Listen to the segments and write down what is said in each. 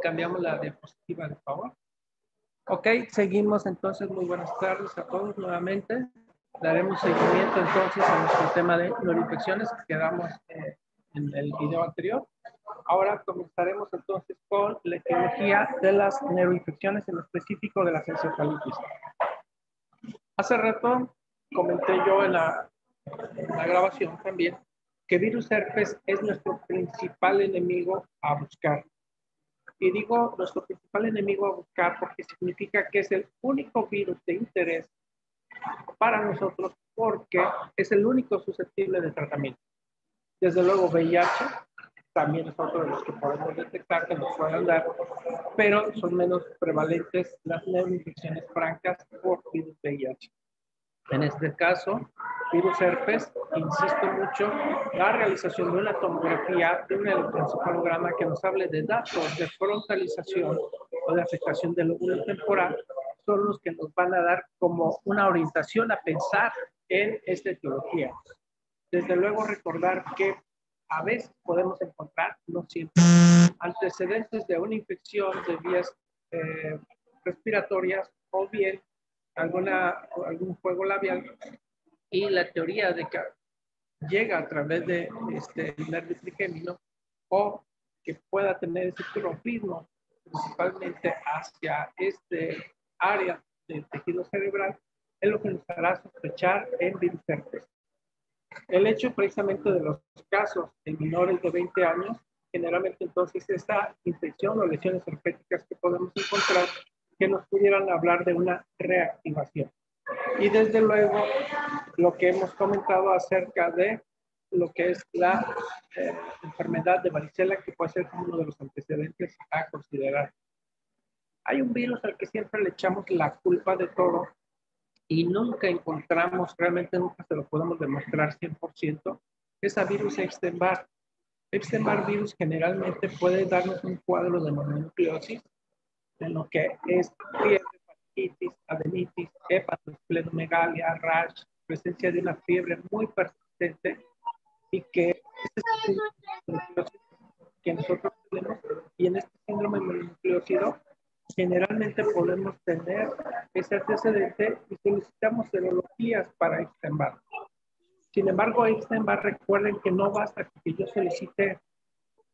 Cambiamos la diapositiva, de favor. Ok, seguimos entonces. Muy buenas tardes a todos nuevamente. Daremos seguimiento entonces a nuestro tema de neuroinfecciones que quedamos en el video anterior. Ahora comenzaremos entonces con la etiología de las neuroinfecciones, en específico de las encefalitis. Hace rato comenté yo en la grabación también que virus herpes es nuestro principal enemigo a buscar. Y digo nuestro principal enemigo a buscar porque significa que es el único virus de interés para nosotros porque es el único susceptible de tratamiento. Desde luego VIH también es otro de los que podemos detectar que nos pueden dar, pero son menos prevalentes las neuroinfecciones francas por virus VIH. En este caso, virus herpes, insisto mucho, la realización de una tomografía, de un electroencefalograma que nos hable de datos de frontalización o de afectación del lóbulo temporal, son los que nos van a dar como una orientación a pensar en esta etiología. Desde luego recordar que a veces podemos encontrar, no siempre, antecedentes de una infección de vías respiratorias o bien algún juego labial, y la teoría de que llega a través de el nervio trigémino o que pueda tener ese tropismo principalmente hacia este área del tejido cerebral es lo que nos hará sospechar en virus herpes. El hecho precisamente de los casos en menores de 20 años, generalmente entonces esta infección o lesiones herpéticas que podemos encontrar que nos pudieran hablar de una reactivación. Y desde luego lo que hemos comentado acerca de lo que es la enfermedad de varicela, que puede ser uno de los antecedentes a considerar. Hay un virus al que siempre le echamos la culpa de todo y nunca encontramos, realmente nunca se lo podemos demostrar 100%, es a virus Epstein-Barr. Epstein-Barr virus generalmente puede darnos un cuadro de mononucleosis, en lo que es fiebre, hepatitis, adenitis, hepatosplenomegalia, rash, presencia de una fiebre muy persistente y que este síndrome que nosotros tenemos, y en este síndrome mononucleósido generalmente podemos tener ese antecedente y solicitamos serologías para Epstein-Barr. Sin embargo, Epstein-Barr, recuerden que no basta que yo solicite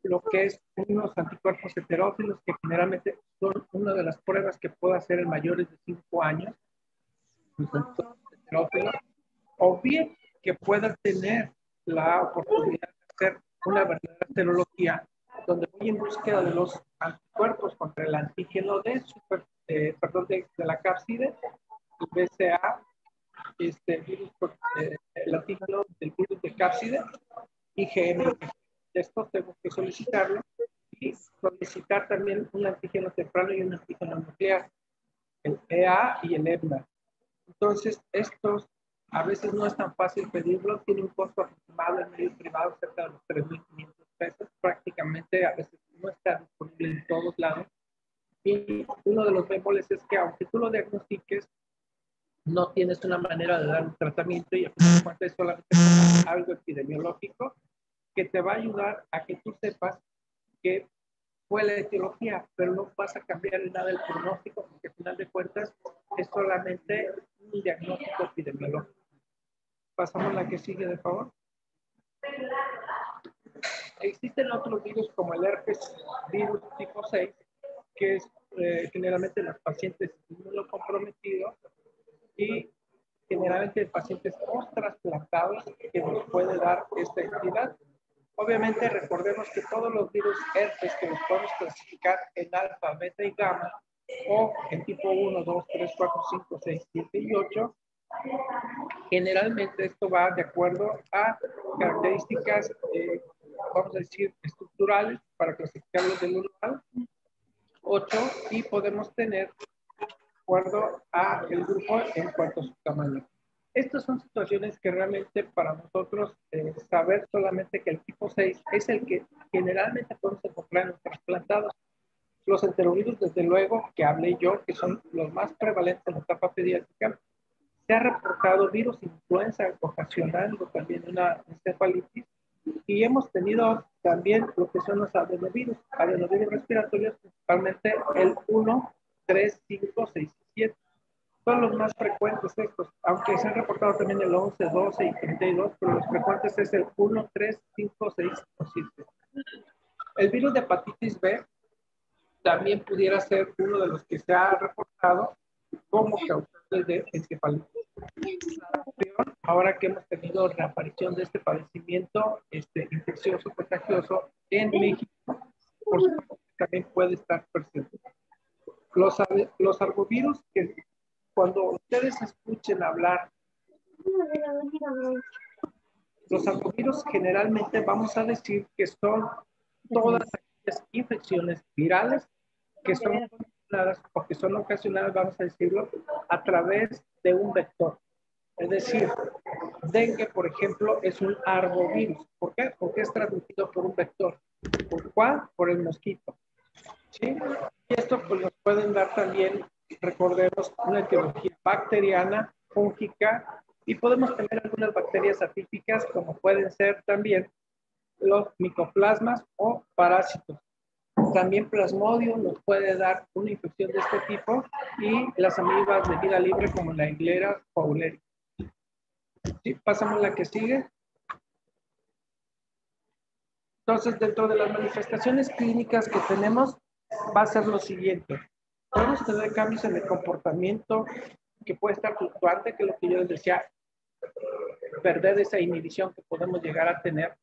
lo que es unos anticuerpos heterófilos, que generalmente son una de las pruebas que puedo hacer en mayores de 5 años, los anticuerpos heterófilos, o bien que pueda tener la oportunidad de hacer una verdadera serología, donde voy en búsqueda de los anticuerpos contra el antígeno de la cápside, el BCA, virus, el antígeno del virus de cápside, IgM. Esto tengo que solicitarlo y solicitar también un antígeno temprano y un antígeno nuclear, el EA y el EBNA. Entonces, estos a veces no es tan fácil pedirlo, tiene un costo aproximado en medio privado cerca de los 3.500 pesos, prácticamente a veces no está disponible en todos lados. Y uno de los bemoles es que aunque tú lo diagnostiques, no tienes una manera de dar un tratamiento y a fin de cuentas es solamente como algo epidemiológico que te va a ayudar a que tú sepas que fue la etiología, pero no vas a cambiar en nada el pronóstico, porque al final de cuentas es solamente un diagnóstico epidemiológico. Pasamos a la que sigue, de favor. Existen otros virus como el herpes virus tipo 6, que es generalmente en los pacientes inmunocomprometidos y generalmente en pacientes post-trasplantados que nos puede dar esta entidad. Obviamente recordemos que todos los virus herpes que los podemos clasificar en alfa, beta y gamma, o en tipo 1, 2, 3, 4, 5, 6, 7 y 8, generalmente esto va de acuerdo a características, vamos a decir, estructurales, para clasificarlos del 1 al 8, y podemos tener de acuerdo a el grupo en cuanto a su tamaño. Estas son situaciones que realmente para nosotros saber solamente que el tipo 6 es el que generalmente podemos encontrar en los trasplantados. Los enterovirus, desde luego, que hablé yo, que son los más prevalentes en la etapa pediátrica, se ha reportado virus influenza ocasionando también una encefalitis, Y hemos tenido también lo que son los adenovirus respiratorios, principalmente el 1, 3, 5, 6 y 7. Son los más frecuentes estos, aunque se han reportado también el 11, 12 y 32, pero los frecuentes es el 1, 3, 5, 6 o 7. El virus de hepatitis B también pudiera ser uno de los que se ha reportado como causante de encefalitis. Ahora que hemos tenido reaparición de este padecimiento infeccioso, contagioso en México, por supuesto también puede estar presente. Los arbovirus, que cuando ustedes escuchen hablar, los arbovirus generalmente vamos a decir que son todas aquellas infecciones virales que son ocasionadas, o que son ocasionadas, vamos a decirlo, a través de un vector. Es decir, dengue, por ejemplo, es un arbovirus. ¿Por qué? Porque es transmitido por un vector. ¿Por cuál? Por el mosquito. ¿Sí? Y esto pues, nos pueden dar también, recordemos, una etiología bacteriana, fúngica, y podemos tener algunas bacterias atípicas, como pueden ser también los micoplasmas o parásitos. También Plasmodium nos puede dar una infección de este tipo, y las amibas de vida libre como la Ehlera fauleri. ¿Sí? Pasamos a la que sigue. Entonces, dentro de las manifestaciones clínicas que tenemos, va a ser lo siguiente. Podemos tener cambios en el comportamiento que puede estar fluctuante, que es lo que yo les decía, perder esa inhibición que podemos llegar a tener.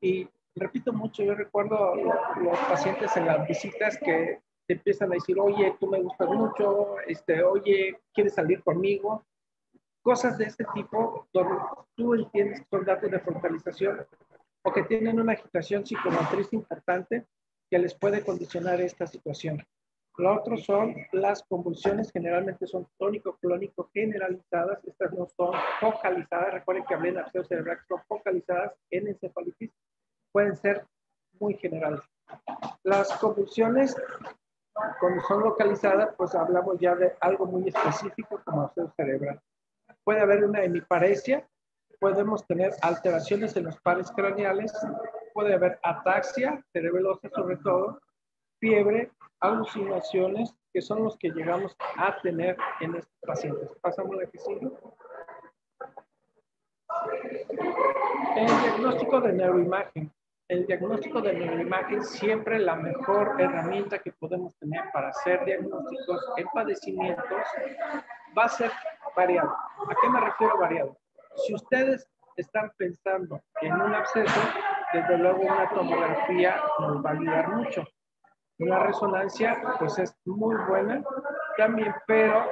Y repito mucho, yo recuerdo los pacientes en las visitas que te empiezan a decir, oye, tú me gustas mucho, oye, ¿quieres salir conmigo? Cosas de este tipo, donde tú entiendes que son datos de frontalización o que tienen una agitación psicomotriz importante que les puede condicionar esta situación. Lo otro son las convulsiones, generalmente son tónico-clónico generalizadas, estas no son focalizadas, recuerden que hablé en arceo cerebral, son focalizadas en encefalitis, pueden ser muy generales. Las convulsiones, cuando son localizadas, pues hablamos ya de algo muy específico como arceo cerebral. Puede haber una hemiparesia, podemos tener alteraciones en los pares craneales, puede haber ataxia cerebelosa sobre todo, fiebre, alucinaciones, que son los que llegamos a tener en estos pacientes. Pasamos a la que sigue. El diagnóstico de neuroimagen. El diagnóstico de neuroimagen siempre la mejor herramienta que podemos tener para hacer diagnósticos en padecimientos va a ser variado. ¿A qué me refiero variado? Si ustedes están pensando en un absceso, desde luego una tomografía nos va a ayudar mucho. Una resonancia, pues es muy buena también, pero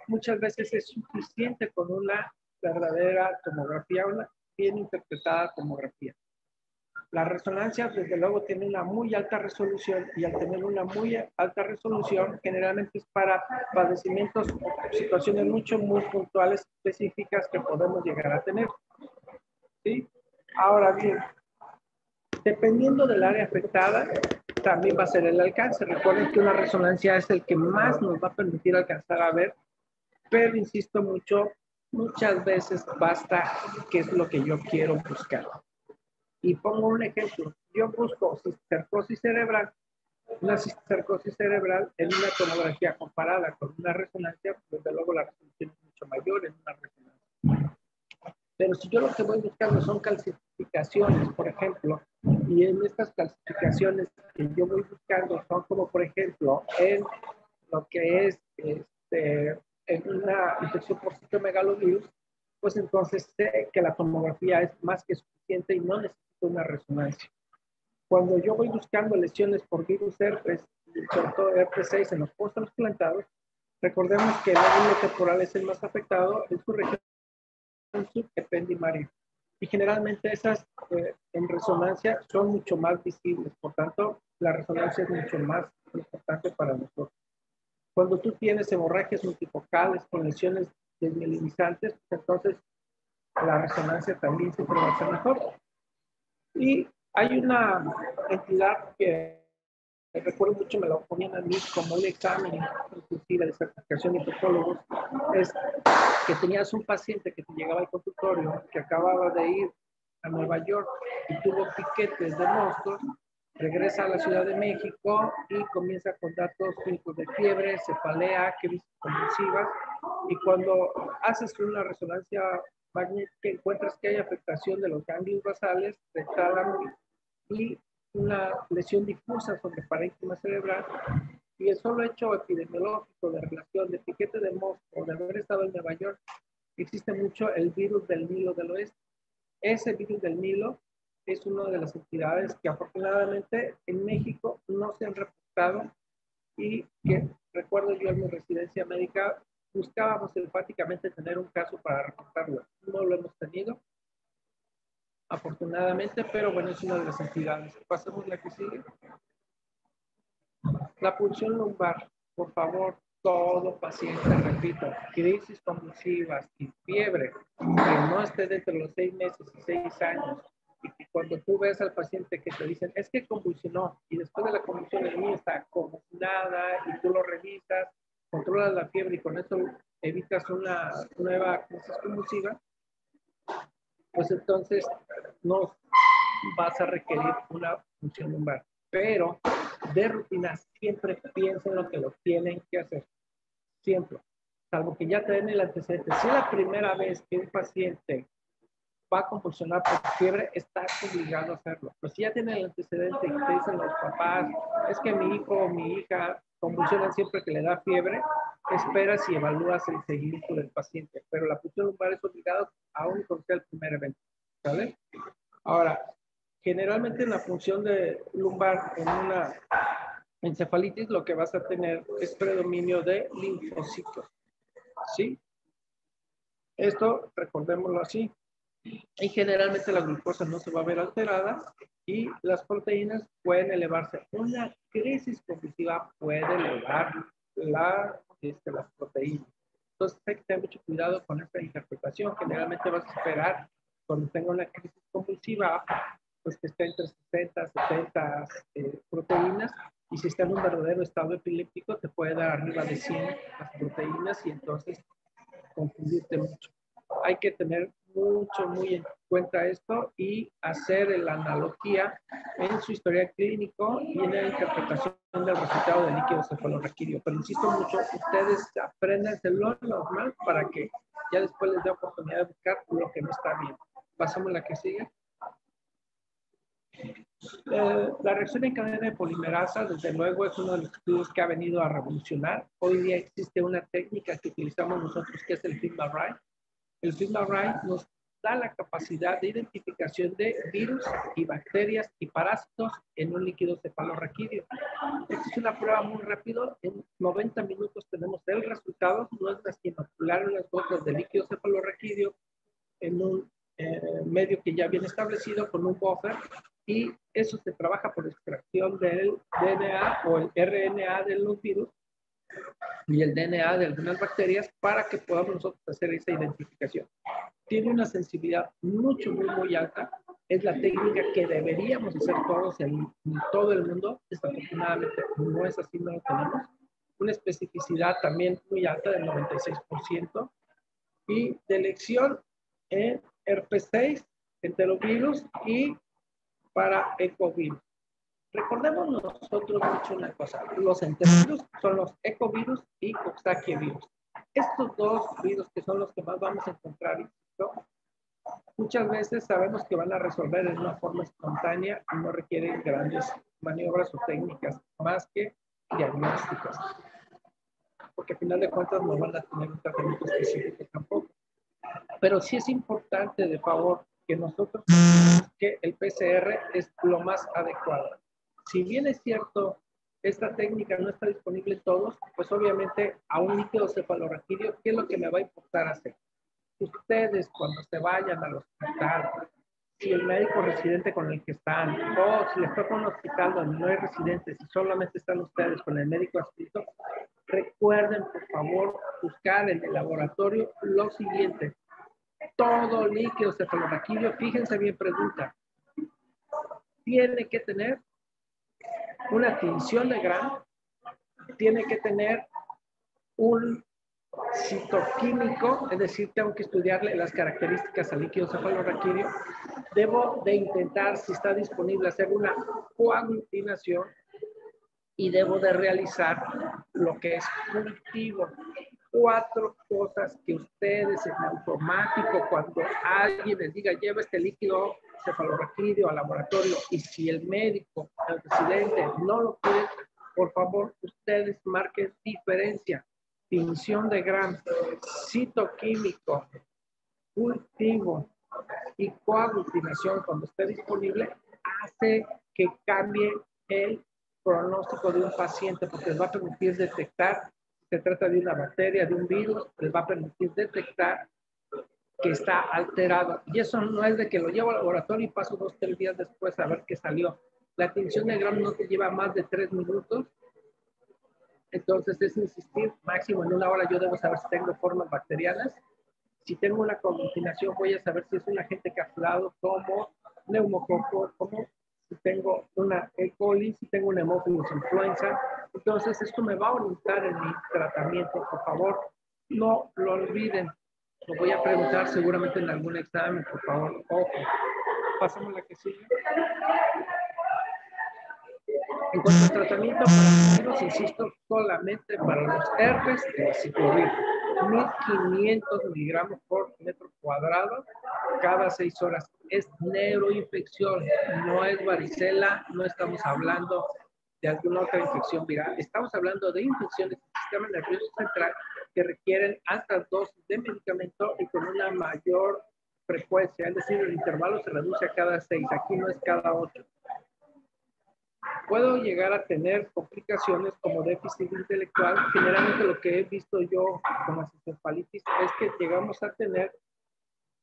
muchas veces es suficiente con una verdadera tomografía, una bien interpretada tomografía. La resonancia, desde luego, tiene una muy alta resolución, y al tener una muy alta resolución, generalmente es para padecimientos o situaciones muy puntuales, específicas que podemos llegar a tener. ¿Sí? Ahora bien, dependiendo del área afectada, también va a ser el alcance. Recuerden que una resonancia es el que más nos va a permitir alcanzar a ver, pero insisto mucho, muchas veces basta qué es lo que yo quiero buscar. Y pongo un ejemplo. Yo busco cistercosis cerebral. Una cistercosis cerebral en una tomografía comparada con una resonancia, desde luego la resolución es mucho mayor en una resonancia. Pero si yo lo que voy buscando son calcificaciones, por ejemplo, y en estas calcificaciones que yo voy buscando son como, por ejemplo, en lo que es en una infección por citomegalovirus, pues entonces sé que la tomografía es más que suficiente y no necesito una resonancia. Cuando yo voy buscando lesiones por virus herpes, sobre todo herpes 6 en los post-trasplantados, recordemos que el lóbulo temporal es el más afectado en su región subependimaria. Y generalmente esas en resonancia son mucho más visibles, por tanto, la resonancia es mucho más importante para nosotros. Cuando tú tienes hemorragias multifocales con lesiones desmielinizantes, pues entonces la resonancia también siempre va a ser mejor. Y hay una entidad que recuerdo mucho, me lo ponían a mí como un examen, inclusive de certificación de infectólogos, es que tenías un paciente que te llegaba al consultorio, que acababa de ir a Nueva York y tuvo piquetes de moscos, regresa a la Ciudad de México y comienza con datos clínicos de fiebre, cefalea, crisis convulsivas, y cuando haces una resonancia magnética encuentras que hay afectación de los ganglios basales, del tálamo y una lesión difusa sobre el parénquima cerebral, y el solo hecho epidemiológico de relación de piquete de mosco, de haber estado en Nueva York, existe mucho el virus del Nilo del Oeste. Ese virus del Nilo es una de las entidades que afortunadamente en México no se han reportado y que recuerdo yo en mi residencia médica buscábamos enfáticamente tener un caso para reportarlo. No lo hemos tenido, afortunadamente, pero bueno, es una de las entidades. Pasemos la que sigue. La punción lumbar, por favor, todo paciente, repito, crisis convulsivas y fiebre, que no esté dentro de los 6 meses y 6 años, y que cuando tú ves al paciente que te dicen, es que convulsionó, y después de la convulsión el niño está como nada, y tú lo revisas, controlas la fiebre y con eso evitas una nueva crisis convulsiva, pues entonces no vas a requerir una punción lumbar. Pero de rutina siempre piensen lo que lo tienen que hacer. Siempre. Salvo que ya te den el antecedente. Si es la primera vez que un paciente va a convulsionar por fiebre, está obligado a hacerlo. Pero si ya tiene el antecedente y te dicen los papás, es que mi hijo o mi hija convulsionan siempre que le da fiebre, esperas y evalúas el seguimiento del paciente. Pero la punción lumbar es obligada aún con sea el primer evento. ¿Vale? Ahora, generalmente en la función de lumbar en una encefalitis lo que vas a tener es predominio de linfocitos, ¿sí? Esto, recordémoslo así, y generalmente la glucosa no se va a ver alterada y las proteínas pueden elevarse. Una crisis convulsiva puede elevar las proteínas. Entonces hay que tener mucho cuidado con esta interpretación. Generalmente vas a esperar cuando tenga una crisis convulsiva pues que esté entre 60, 70 proteínas, y si está en un verdadero estado epiléptico te puede dar arriba de 100 las proteínas y entonces confundirte mucho. Hay que tener muy en cuenta esto y hacer la analogía en su historial clínico y en la interpretación del resultado del líquido cefalorraquídeo. Pero insisto mucho, ustedes aprendan lo normal para que ya después les dé oportunidad de buscar lo que no está bien. Pasamos a la que sigue. La reacción en cadena de polimerasa, desde luego, es uno de los estudios que ha venido a revolucionar. Hoy día existe una técnica que utilizamos nosotros que es el FilmArray. El FilmArray nos da la capacidad de identificación de virus y bacterias y parásitos en un líquido cefalorraquídeo. Esta es una prueba muy rápida. En 90 minutos tenemos el resultado. Nuestras que inocularon las gotas de líquido cefalorraquídeo en un medio que ya viene establecido con un buffer, y eso se trabaja por extracción del DNA o el RNA de los virus y el DNA de algunas bacterias para que podamos nosotros hacer esa identificación. Tiene una sensibilidad muy alta. Es la técnica que deberíamos hacer todos en todo el mundo. Desafortunadamente no es así, no lo tenemos. Una especificidad también muy alta del 96% y de elección en herpes 6, enterovirus y para ecovirus. Recordemos nosotros mucho una cosa, los enterovirus son los ecovirus y Coxsackie virus. Estos dos virus que son los que más vamos a encontrar, ¿no? Muchas veces sabemos que van a resolver en una forma espontánea y no requieren grandes maniobras o técnicas más que diagnósticas, porque al final de cuentas no van a tener un tratamiento específico tampoco. Pero sí es importante, de favor, que nosotros que el PCR es lo más adecuado. Si bien es cierto, esta técnica no está disponible en todos, pues obviamente a un líquido cefalorraquídeo, ¿qué es lo que me va a importar hacer? Ustedes cuando se vayan al hospital, si el médico residente con el que están, o si les toca un hospital donde no hay residentes y solamente están ustedes con el médico adscrito, recuerden por favor buscar en el laboratorio lo siguiente. Todo líquido cefalorraquídeo, fíjense bien, pregunta, tiene que tener una tinción de Gram, tiene que tener un citoquímico, es decir, tengo que estudiarle las características al líquido cefalorraquídeo. Debo de intentar, si está disponible, hacer una coaglutinación y debo de realizar lo que es cultivo. 4 cosas que ustedes en automático, cuando alguien les diga, lleva este líquido cefalorraquídeo al laboratorio, y si el médico, el residente, no lo quiere, por favor, ustedes marquen diferencia. Tinción de Gram, citoquímico, cultivo y coaglutinación, cuando esté disponible, hace que cambie el pronóstico de un paciente, porque les va a permitir detectar si se trata de una bacteria, de un virus, les va a permitir detectar que está alterado. Y eso no es de que lo llevo al laboratorio y paso 2 o 3 días después a ver qué salió. La tinción de Gram no te lleva más de 3 minutos. Entonces es insistir, máximo en 1 hora yo debo saber si tengo formas bacterianas. Si tengo una combinación, voy a saber si es un agente capsulado como neumococo, como si tengo una E. coli, si tengo una hemófilos influenza. Entonces esto me va a orientar en mi tratamiento. Por favor, no lo olviden. Lo voy a preguntar seguramente en algún examen, por favor. Ojo. Pasamos a la que sigue. En cuanto al tratamiento para virus, insisto, solamente para los herpes, el ciclovir, 1500 miligramos por metro cuadrado cada 6 horas. Es neuroinfección, no es varicela, no estamos hablando de alguna otra infección viral. Estamos hablando de infecciones del sistema nervioso central que requieren altas dosis de medicamento y con una mayor frecuencia, es decir, el intervalo se reduce a cada 6, aquí no es cada 8. Puedo llegar a tener complicaciones como déficit intelectual. Generalmente lo que he visto yo con las encefalitis es que llegamos a tener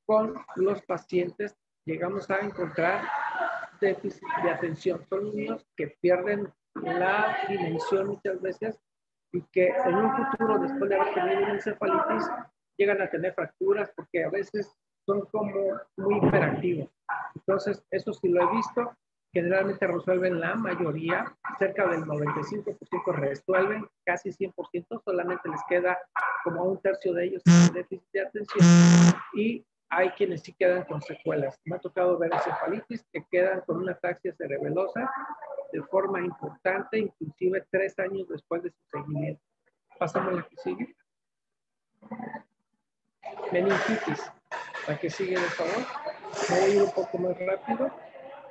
con los pacientes, llegamos a encontrar déficit de atención. Son niños que pierden la dimensión muchas veces y que en un futuro, después de haber tenido una encefalitis, llegan a tener fracturas porque a veces son como muy hiperactivos. Entonces, eso sí lo he visto. Generalmente resuelven la mayoría, cerca del 95% resuelven, casi 100%, solamente les queda como un tercio de ellos con déficit de atención y hay quienes sí quedan con secuelas. Me ha tocado ver encefalitis que quedan con una ataxia cerebelosa de forma importante, inclusive 3 años después de su seguimiento. Pasamos a la que sigue. Meningitis. La que sigue, por favor. Voy a ir un poco más rápido.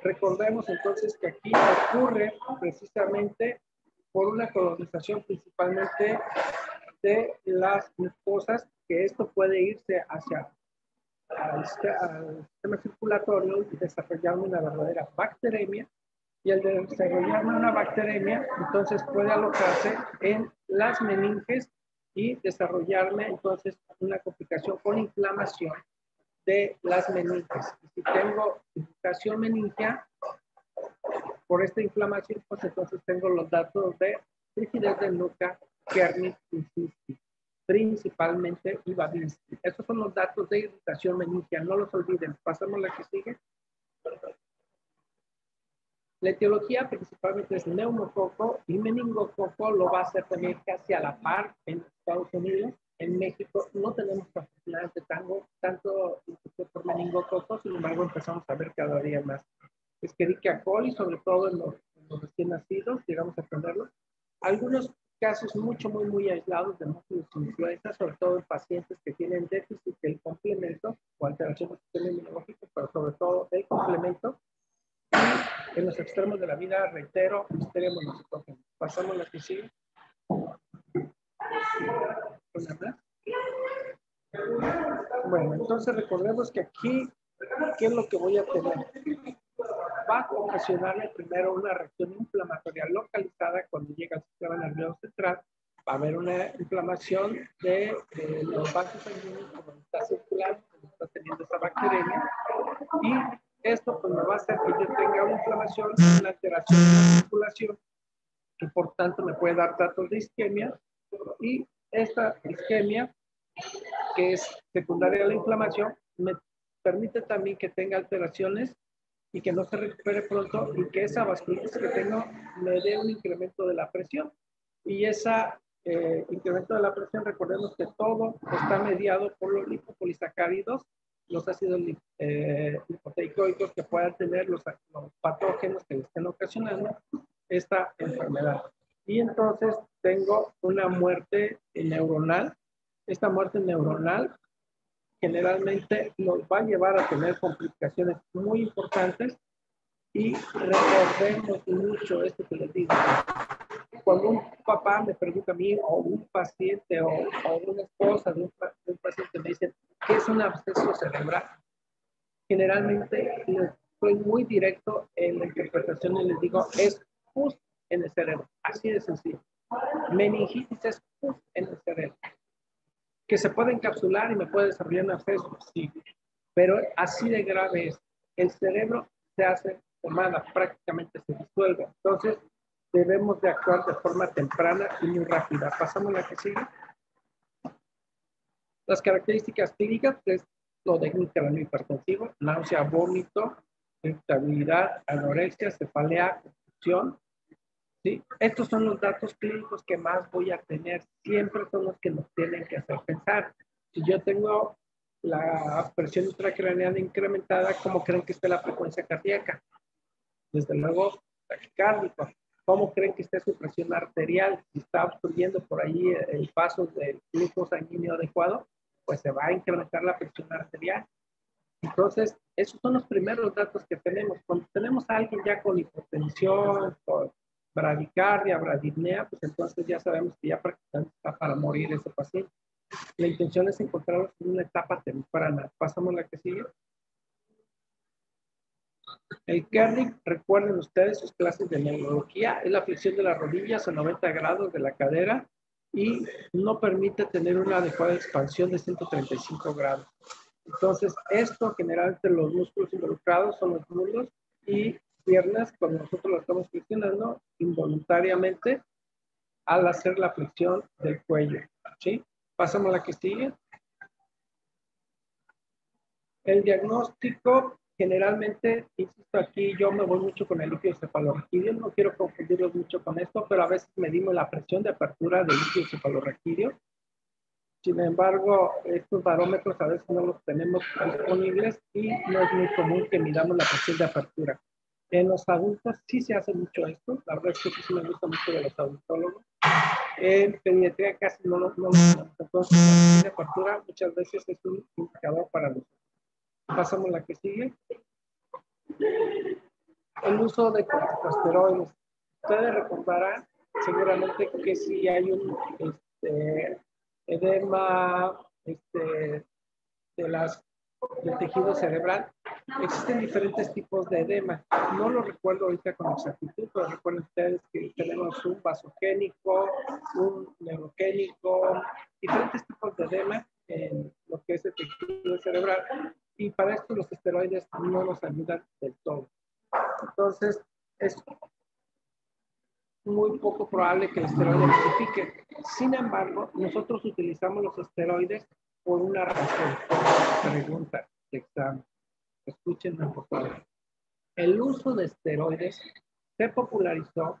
Recordemos entonces que aquí ocurre precisamente por una colonización principalmente de las mucosas, que esto puede irse hacia al sistema circulatorio y desarrollarme una verdadera bacteremia. Y al desarrollarme una bacteremia, entonces puede alojarse en las meninges y desarrollarme entonces una complicación con inflamación de las meninges. Y si tengo infiltración meningia por esta inflamación, pues entonces tengo los datos de rigidez de nuca, Kernicterus insisti, principalmente y Babinski. Estos son los datos de irritación meningia, no los olviden. Pasamos a la que sigue. La etiología principalmente es neumococo y meningococo, lo va a hacer también casi a la par en Estados Unidos. En México no tenemos afortunadamente tanto infección por meningococo, sin embargo empezamos a ver cada día más. Escherichia coli, sobre todo en los recién nacidos, llegamos a tenerlo. Algunos casos muy aislados de hemófilos influenza, sobre todo en pacientes que tienen déficit del complemento o alteraciones del sistema inmunológico, pero sobre todo del complemento. Y en los extremos de la vida, reitero, listeria monocitógena. Pasamos a la que sigue. Bueno, entonces recordemos que aquí, ¿qué es lo que voy a tener? Va a ocasionarme primero una reacción inflamatoria localizada cuando llega al sistema nervioso central. Va a haber una inflamación de los vasos sanguíneos como está circulando, como está teniendo esa bacteremia. Y esto pues me va a hacer que yo tenga una inflamación, una alteración de la circulación, que por tanto me puede dar datos de isquemia. Y esta isquemia, que es secundaria a la inflamación, me permite también que tenga alteraciones y que no se recupere pronto y que esa vasculitis que tengo me dé un incremento de la presión. Y esa incremento de la presión, recordemos que todo está mediado por los lipopolisacáridos, los ácidos lipoteicoicos que puedan tener los patógenos que le estén ocasionando esta enfermedad. Y entonces tengo una muerte neuronal. Esta muerte neuronal generalmente nos va a llevar a tener complicaciones muy importantes y recordemos mucho esto que les digo. Cuando un papá me pregunta a mí o un paciente o una esposa de un paciente me dice ¿qué es un absceso cerebral? Generalmente soy muy directo en la interpretación y les digo es pus en el cerebro, así de sencillo. Meningitis es pus en el cerebro. Que se puede encapsular y me puede desarrollar un absceso, sí. Pero así de grave es. El cerebro se hace pomada, prácticamente se disuelve. Entonces, debemos de actuar de forma temprana y muy rápida. Pasamos a la que sigue. Las características clínicas es lo de un cráneo hipertensivo, náusea, vómito, irritabilidad, anorexia, cefalea, confusión. ¿Sí? Estos son los datos clínicos que más voy a tener. Siempre son los que nos tienen que hacer pensar. Si yo tengo la presión intracraneal incrementada, ¿cómo creen que esté la frecuencia cardíaca? Desde luego, taquicárdico. ¿Cómo creen que esté su presión arterial? Si está obstruyendo por ahí el paso del flujo sanguíneo adecuado, pues se va a incrementar la presión arterial. Entonces, esos son los primeros datos que tenemos. Cuando tenemos a alguien ya con hipotensión, con bradicardia, bradipnea, pues entonces ya sabemos que ya prácticamente está para morir ese paciente. La intención es encontrarlos en una etapa temprana. Pasamos a la que sigue. El Kernig, recuerden ustedes sus clases de neurología, es la flexión de las rodillas a 90 grados de la cadera y no permite tener una adecuada expansión de 135 grados. Entonces, esto generalmente los músculos involucrados son los muslos y piernas, cuando nosotros lo estamos flexionando involuntariamente al hacer la flexión del cuello. ¿Sí? Pasamos a la que sigue. El diagnóstico, generalmente, insisto aquí, yo me voy mucho con el líquido cefalorraquídeo, no quiero confundirlos mucho con esto, pero a veces medimos la presión de apertura del líquido cefalorraquídeo. Sin embargo, estos barómetros a veces no los tenemos disponibles y no es muy común que midamos la presión de apertura. En los adultos sí se hace mucho esto, la verdad es que sí me gusta mucho de los adultólogos. En pediatría casi no lo tenemos. Entonces, la presión de apertura muchas veces es un indicador para nosotros. Pasamos a la que sigue. El uso de corticosteroides. Ustedes recordarán seguramente que si hay un edema del tejido cerebral, existen diferentes tipos de edema. No lo recuerdo ahorita con exactitud, pero recuerden ustedes que tenemos un vasogénico, un neurogénico, diferentes tipos de edema en lo que es el tejido cerebral. Y para esto los esteroides no nos ayudan del todo. Entonces, es muy poco probable que el esteroide rectifique. Sin embargo, nosotros utilizamos los esteroides por una razón. Pregunta de examen. Escúchenme, por favor. El uso de esteroides se popularizó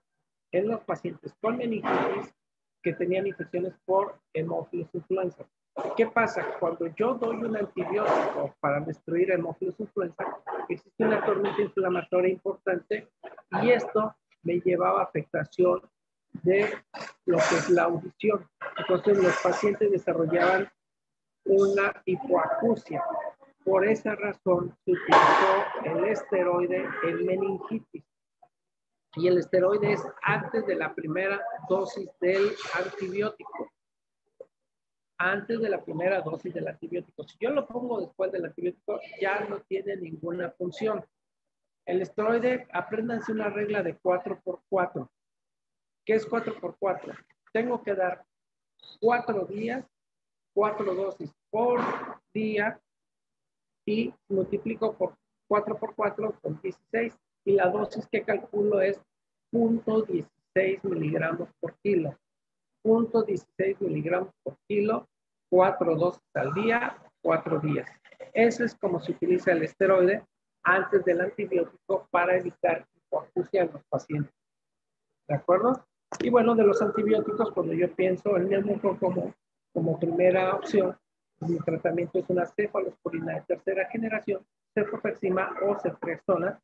en los pacientes con meningitis que tenían infecciones por Haemophilus influenza. ¿Qué pasa? Cuando yo doy un antibiótico para destruir Haemophilus influenza, existe una tormenta inflamatoria importante y esto me llevaba a afectación de lo que es la audición. Entonces los pacientes desarrollaban una hipoacusia. Por esa razón se utilizó el esteroide en meningitis. Y el esteroide es antes de la primera dosis del antibiótico. Antes de la primera dosis del antibiótico. Si yo lo pongo después del antibiótico, ya no tiene ninguna función. El esteroide, apréndanse una regla de 4x4. ¿Qué es 4x4? Tengo que dar 4 días, 4 dosis por día y multiplico por 4x4 con 16 y la dosis que calculo es 0.16 miligramos por kilo. 0.16 miligramos por kilo, 4 dosis al día, 4 días. Eso es como se utiliza el esteroide antes del antibiótico para evitar hipoacusia en los pacientes. ¿De acuerdo? Y bueno, de los antibióticos, cuando yo pienso el neumococo como primera opción, mi tratamiento es una cefalosporina de tercera generación, ceftriaxona o ceftriaxona,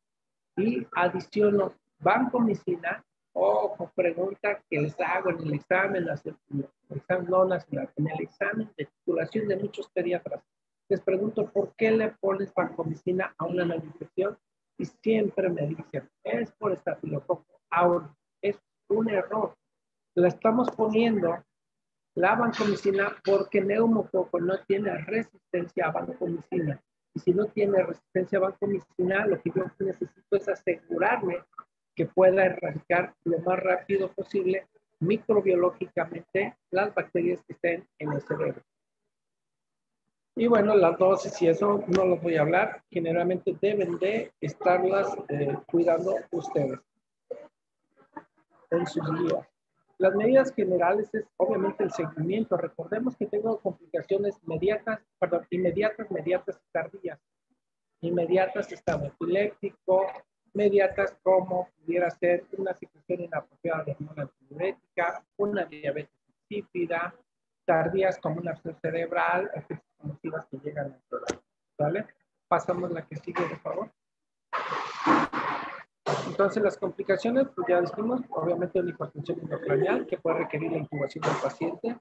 y adiciono vancomicina o con pregunta que les hago en el examen, en el examen de titulación de muchos pediatras. Les pregunto por qué le pones vancomicina a una malnutrición y siempre me dicen, es por estafilococo aureus. Es un error. La estamos poniendo la vancomicina porque neumococo no tiene resistencia a vancomicina. Y si no tiene resistencia a vancomicina, lo que yo necesito es asegurarme que pueda erradicar lo más rápido posible microbiológicamente las bacterias que estén en el cerebro. Y bueno, las dosis y eso no los voy a hablar. Generalmente deben de estarlas cuidando ustedes en sus guías. Las medidas generales es obviamente el seguimiento. Recordemos que tengo complicaciones inmediatas, mediatas y tardías. Inmediatas, estado epiléptico, mediatas como pudiera ser una situación inapropiada de hormona antidiurética, una diabetes insípida, tardías como una absceso cerebral, efectos conmotivas que llegan a empeorar. ¿Vale? Pasamos la que sigue, por favor. Entonces, las complicaciones, pues ya dijimos, obviamente una hipertensión intracraneal que puede requerir la intubación del paciente,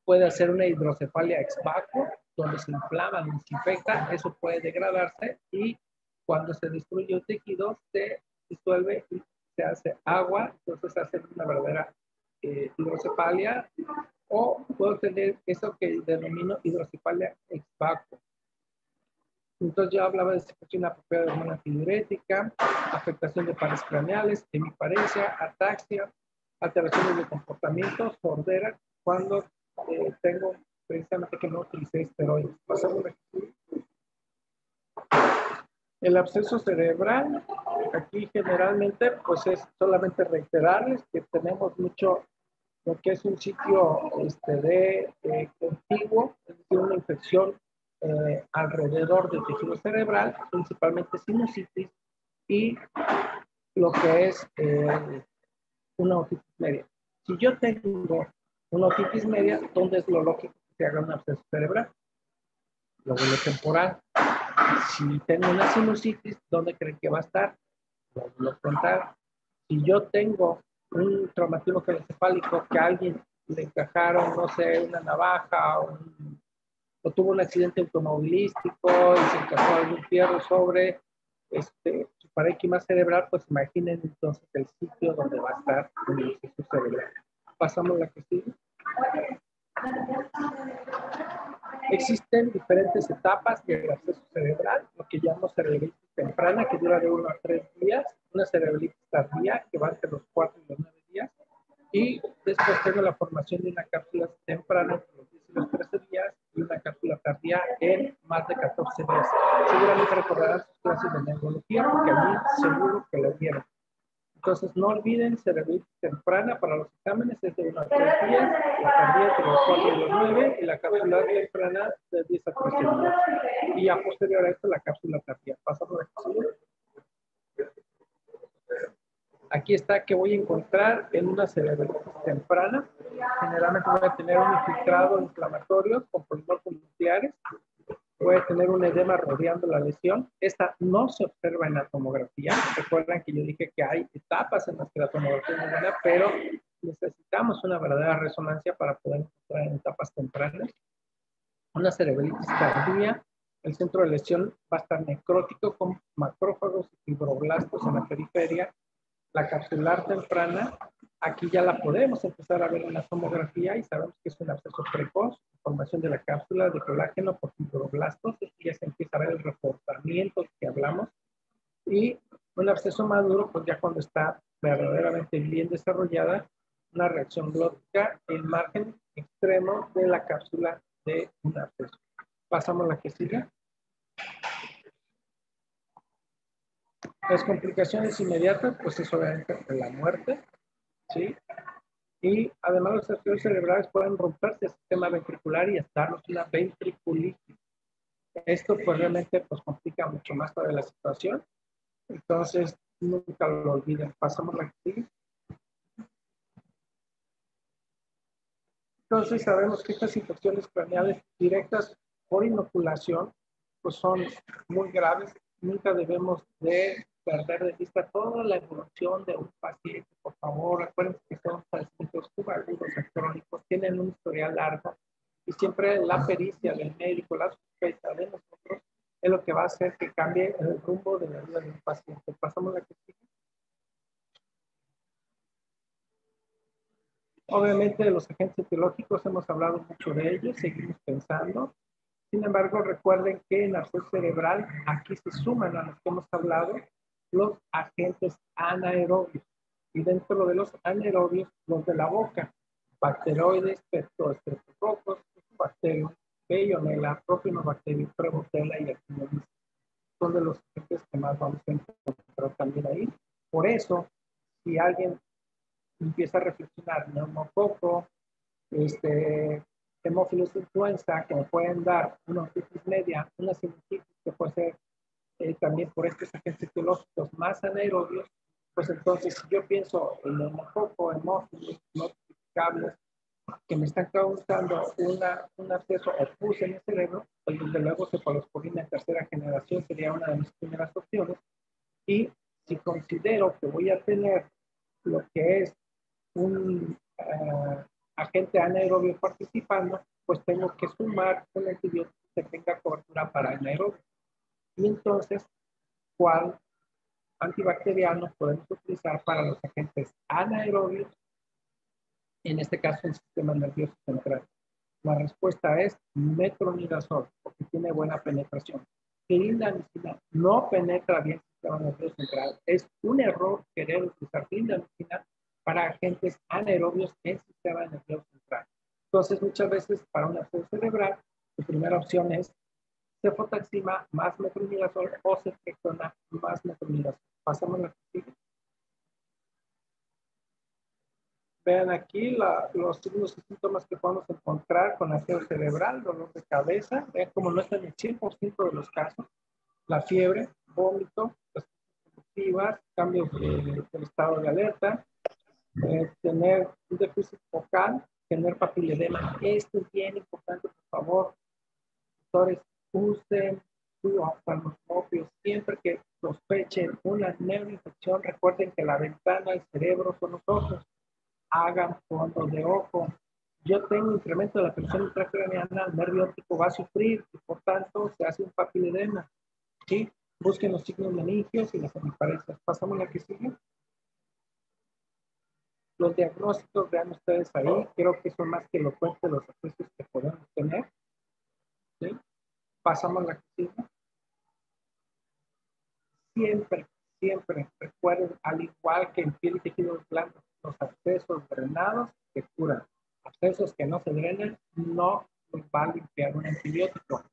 puede hacer una hidrocefalia ex vacuo, donde se inflama, se infecta, eso puede degradarse y cuando se destruye un tejido se disuelve y se hace agua, entonces hace una verdadera hidrocefalia, o puedo tener eso que denomino hidrocefalia ex vacuo. Entonces yo hablaba de secreción inapropiada de hormona antidiurética, afectación de pares craneales, hemiparesia, ataxia, alteraciones de comportamiento, sordera, cuando tengo precisamente que no utilicé esteroides. Pasamos aquí. El absceso cerebral, aquí generalmente pues es solamente reiterarles que tenemos mucho lo que es un sitio contiguo, es decir, una infección alrededor del tejido cerebral, principalmente sinusitis y lo que es una otitis media. Si yo tengo una otitis media, ¿dónde es lo lógico que se haga un absceso cerebral? Lóbulo temporal. Si tengo una sinusitis, ¿dónde creen que va a estar? Lóbulo frontal. Si yo tengo un traumatismo craneoencefálico que a alguien le encajaron, no sé, una navaja o tuvo un accidente automovilístico y se encajó algún fierro sobre su parénquima cerebral, pues imaginen entonces el sitio donde va a estar el absceso cerebral. Pasamos la que sigue. Existen diferentes etapas del absceso cerebral, lo que llamamos cerebritis temprana, que dura de 1 a 3 días, una cerebritis tardía, que va entre los 4 y los 9 días, y después tengo la formación de una cápsula temprana entre los 10 y los 13 días, y una cápsula tardía en más de 14 días. Seguramente recordarán sus clases de neurología, porque allí seguro que lo vieron. Entonces, no olviden, cerebritis temprana para los exámenes es de 1 a 3 días, la tardía de los 4 y los 9, y la cápsula temprana de 10 a 13 días. Y a posterior a esto, la cápsula tardía. Pasamos a la. Aquí está que voy a encontrar en una cerebritis temprana. Generalmente voy a tener un infiltrado inflamatorio con polimorfos nucleares. Voy a tener un edema rodeando la lesión. Esta no se observa en la tomografía. Recuerdan que yo dije que hay etapas en las que la tomografía es muy buena, pero necesitamos una verdadera resonancia para poder encontrar en etapas tempranas. Una cerebritis tardía. El centro de lesión va a estar necrótico con macrófagos y fibroblastos en la periferia. La capsular temprana, aquí ya la podemos empezar a ver en la tomografía y sabemos que es un absceso precoz, formación de la cápsula de colágeno por fibroblastos, y ya se empieza a ver el reforzamiento que hablamos, y un absceso maduro, pues ya cuando está verdaderamente bien desarrollada, una reacción glótica en margen extremo de la cápsula de un absceso. Pasamos a la que sigue. Las complicaciones inmediatas, pues es obviamente la muerte, ¿sí? Y además los abscesos cerebrales pueden romperse el sistema ventricular y darnos una ventriculitis. Esto pues realmente pues complica mucho más todavía la situación. Entonces, nunca lo olviden. Pasamos la que sigue. Entonces sabemos que estas infecciones craneales directas por inoculación pues son muy graves. Nunca debemos de perder de vista toda la evolución de un paciente. Por favor, recuerden que son padecimientos subagudos crónicos, tienen un historial largo y siempre la pericia del médico, la sospecha de nosotros es lo que va a hacer que cambie el rumbo de la vida de un paciente. Pasamos a la que sigue. Obviamente de los agentes etiológicos hemos hablado mucho de ellos, seguimos pensando. Sin embargo, recuerden que en artrosis cerebral aquí se suman a los que hemos hablado los agentes anaerobios. Y dentro de los anaerobios, los de la boca, bacteroides, peptoestreptococos, bacterios, Veillonella, Propionobacterium, Prevotella y Actinomyces. Son de los agentes que más vamos a encontrar también ahí. Por eso, si alguien empieza a reflexionar, neumococo, hemófilos influenza, que me pueden dar una otitis media, una sinusitis, que puede ser también por estos agentes etiológicos más anaerobios, pues entonces si yo pienso en neumococo, hemófilos no notificables, que me están causando un acceso o pus en el cerebro, pues desde luego cefalosporina en tercera generación sería una de mis primeras opciones. Y si considero que voy a tener lo que es un agente anaerobio participando, pues tengo que sumar un antibiótico que tenga cobertura para anaerobio. Y entonces, ¿cuál antibacteriano podemos utilizar para los agentes anaerobios? En este caso, el sistema nervioso central. La respuesta es metronidazol, porque tiene buena penetración. Clindamicina no penetra bien el sistema nervioso central. Es un error querer utilizar clindamicina para agentes anaerobios en el sistema nervioso central. Entonces, muchas veces para una absceso cerebral, la primera opción es cefotaxima más metronidazol o ceftriaxona más metronidazol. Pasamos a la que sigue. Vean aquí los signos y síntomas que podemos encontrar con ácido cerebral, dolor de cabeza, vean como no está en el 100% de los casos, la fiebre, vómito, las conductivas, cambios del estado de alerta, tener un déficit focal, tener papiledema. Esto es bien importante, por favor, doctores, usen su oftalmoscopio siempre que sospechen una neuroinfección. Recuerden que la ventana al cerebro son los ojos. Hagan fondo de ojo. Yo tengo incremento de la presión intracraneana, el nervio óptico va a sufrir y por tanto se hace un papiledema. ¿Sí? Busquen los signos meningios y las hemiparencias. Pasamos a la que sigue. Los diagnósticos, vean ustedes ahí, creo que son más que elocuentes los aspectos que podemos tener. ¿Sí? Pasamos a la que sigue. Siempre, siempre recuerden, al igual que en piel y tejidos blandos, los abscesos drenados se curan. Abscesos que no se drenan no nos va a limpiar un antibiótico.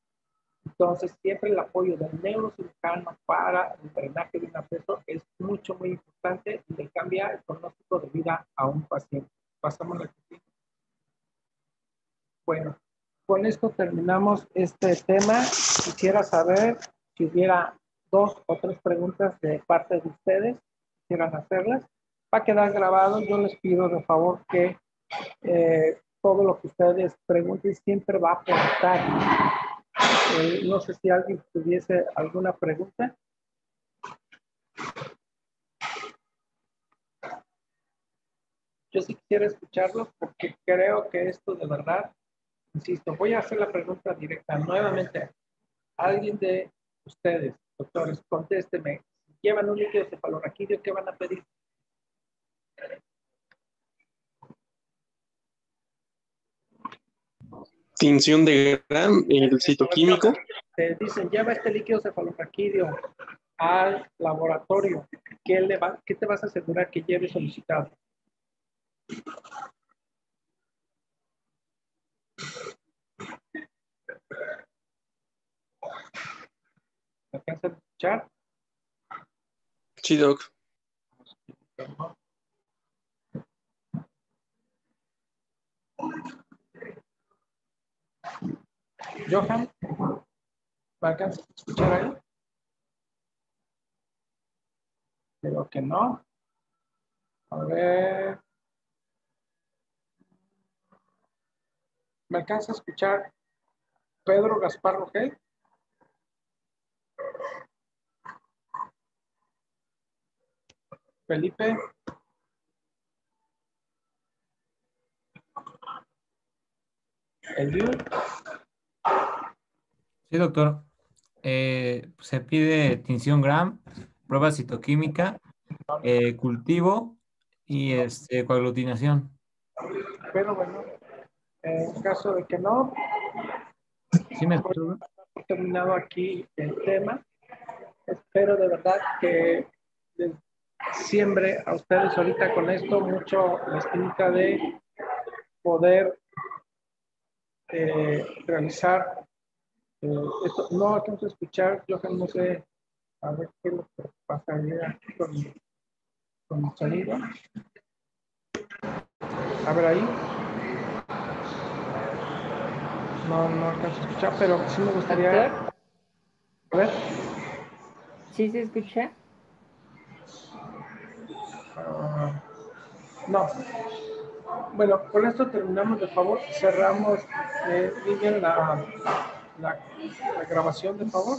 Entonces, siempre el apoyo del neurocirujano para el drenaje de un absceso es mucho, muy importante y le cambia el pronóstico de vida a un paciente. Pasamos a la que sigue. Bueno, con esto terminamos este tema. Quisiera saber si hubiera 2 o 3 preguntas de parte de ustedes, quieran hacerlas. Va a quedar grabado. Yo les pido de favor que todo lo que ustedes pregunten siempre va a aportar. No sé si alguien tuviese alguna pregunta. Yo sí quisiera escucharlos porque creo que esto de verdad, insisto, voy a hacer la pregunta directa nuevamente. Alguien de ustedes, doctores, contésteme. ¿Llevan un líquido cefalorraquídeo? ¿Qué van a pedir? Tinción de Gram, el citoquímico. Te dicen, lleva este líquido cefalorraquídeo al laboratorio. ¿Qué te vas a asegurar que lleve solicitado? ¿Me alcanzan a escuchar? Sí, doc. Johan, ¿me alcanzas a escuchar ahí? Creo que no. A ver. ¿Me alcanza a escuchar Pedro Gaspar Rogel? Felipe. Eliud. Sí, doctor. Se pide tinción Gram, prueba citoquímica, cultivo y coaglutinación. Pero bueno, en caso de que no, ¿Sí me escuchó? he terminado aquí el tema. Espero de verdad que les siembre a ustedes ahorita con esto mucho la espinita de poder realizar esto. No alcanzo a escuchar, yo no sé, a ver qué es lo que pasaría aquí con el sonido. A ver ahí. No alcanzo a escuchar, pero sí me gustaría. Doctor, A ver. ¿sí se escucha? No. Bueno, con esto terminamos, de favor. Cerramos, Vivian, la grabación, de favor.